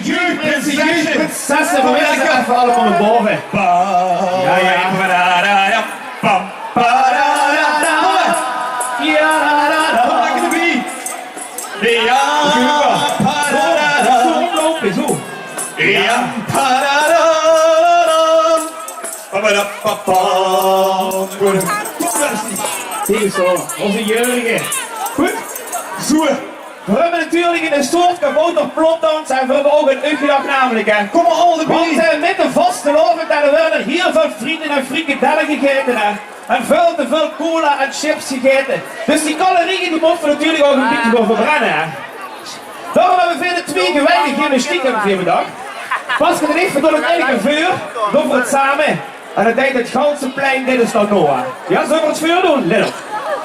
jeugdprinsessen, vanmiddag even allemaal naar boven. Ja, ja. Zo. Ja. Hier zo, onze jeugdigen. Goed? Zo. We hebben natuurlijk in een soort kabouter plotdans en we hebben ook een uitgedacht namelijk hè. Kom maar al de bier. We zijn met de vaste lovend en we hebben hier veel frieten en frikadellen gegeten hè. En veel te veel cola en chips gegeten. Dus die calorieën die moeten we natuurlijk ook een beetje gaan verbrennen hè. Daarom hebben we veel Twiee Gewaejde gymnastiek op de dag. Pas je er even door het eigen vuur, doen we het samen. En dan denkt het ganse plein, dit is dan Noah. Ja, zullen we het vuur doen? Let op.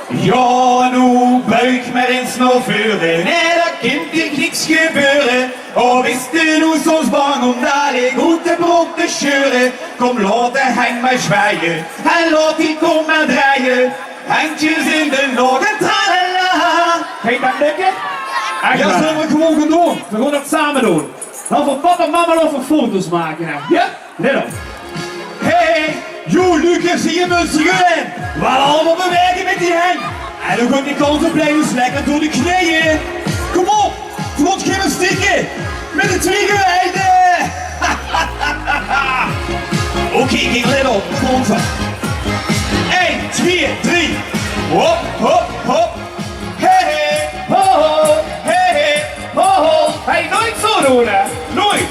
Ja, nu buik maar eens naar voren. Nee, dat kan hier niks gebeuren. Oh, wist je nu soms bang om naar de goede broek te scheuren? Kom, laat de hang maar zwaaien. En laat die kom maar draaien. Handjes in de lucht en tralala. Gaat dat lukken? Ja, zullen we gewoon gaan doen. We gaan het samen doen. Dan voor papa en mama nog foto's maken. Hè. Ja? Let op. Hey, joh, Lucas hier in Munstergelaen. We gaan allemaal bewegen met die hang. En dan gaat die kant blijven lekker door de knieën. Kom op, vlot gymnastieken. Met de Twiee Gewaejde. Oké, kijk, let op. Grond van. 1, 2, 3. Hop, hop, hop. Hey, hey. Ho, ho. Hey, hey. Ho, ho. Hey, nooit zo doen, hè. Nooit.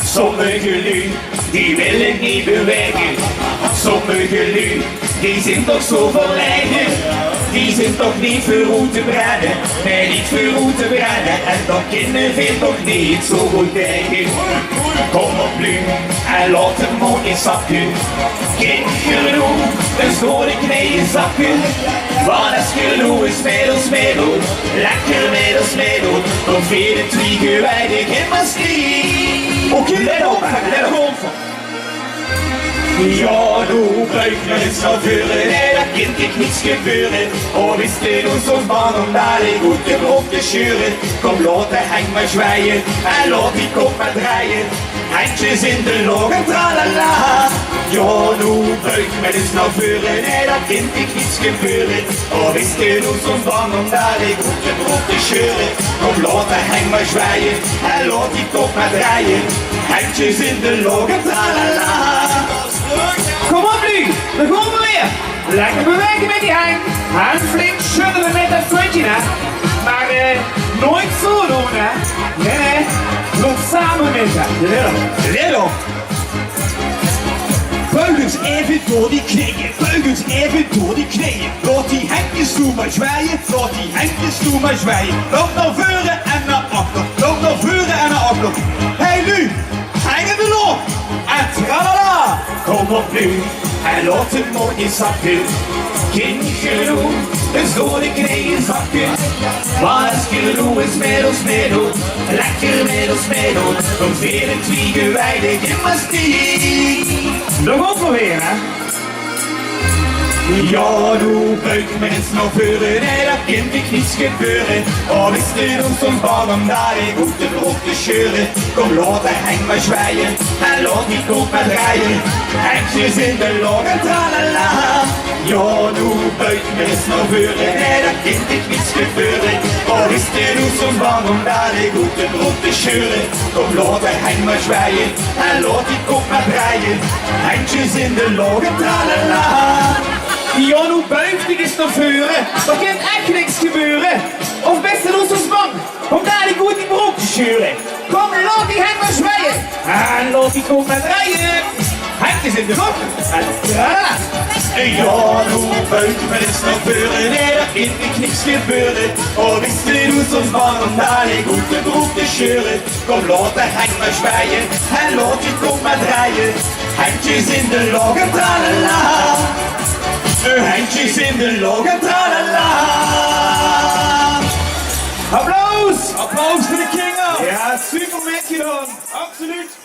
Sommige lui, die willen niet bewegen. Sommige lui, die zijn toch zo verlegen. Die zijn toch niet voor hoe te brennen. Nee, niet voor hoe te brennen. En dan kunnen veel toch niet zo goed tegen. Kom op nu, en laat hem mooi in zakken. Geen gedoe, dus door de knieën zakken. Want als gedoe is middel. Lekker middel. Dan veel de Twiee Gewaejde gymnastiek. Oké, let op, let op. Ja, nu buik me eens naar voren, nee, dat kan ik niets gebeuren. Oh, wist je nu soms bang om naar de goede broek te scheuren? Kom, laat de hang maar zwaaien en laat die kop maar draaien. Handjes in de lucht en tralala. Ja, nu buik me eens naar voren, nee, dat kan ik niets gebeuren. Oh, wist je nu soms bang om naar de goede broek te scheuren? Kom, laat de hang maar zwaaien en laat die kop maar draaien. Handjes in de lucht en tralala. Kom op nu, dan gaan we weer. Lekker bewegen met die hang. En flink schudden met dat voetje, hè. Maar nooit zo doen, hè. Nee, nog samen met ze. Let op. Buig eens even door die knieën. Buig eens even door die knieën. Laat die handjes toe maar zwaaien. Laat die handjes toe maar zwaaien. Loop naar voren en naar achter. Loop naar voren en naar achter. Hey nu, hang in de lucht. En tralala. Kom op nu, en laat het mooi zakken. Geen gedoe, dus door de knieën zakken. Maar als gedoe is middel. Lekker middel. Dan veel de Twiee Gewaejde gymnastiek. Nog ook nog weer, hè. Ja, nu buik me eens naar voren, nee, dat kan ik niets gebeuren. Oh, wist je nu soms bang om naar de goede broek te scheuren? Kom, laat de hang maar zwaaien en laat die kop maar draaien. Handjes in de lucht en tralala. Ja, nu buik me eens naar voren, nee, dat kan ik niets gebeuren. Oh, wist je nu soms bang om naar de goede broek te scheuren? Kom, laat de hang maar zwaaien en laat die kop maar draaien. Handjes in de lucht en tralala. Ja, nu buigt ik eens naar voren. Er kan echt niks gebeuren. Of best in ons bang om daar die goed die broek te scheuren. Kom, laat die hang maar zwaaien. En laat die kop maar draaien. Handjes in de lucht. En tralala. Ja, nu buik me eens naar voren, nee, dat kan ik niks gebeuren. Oh, wist je nu soms bang om naar die goede broek te scheuren? Kom, laat de hang maar zwaaien en laat die kop maar draaien. Handjes in de lucht en tralala. Handjes in de lucht en tralala. Applaus! Applaus voor de king! Ja, super met gedaan. Absoluut.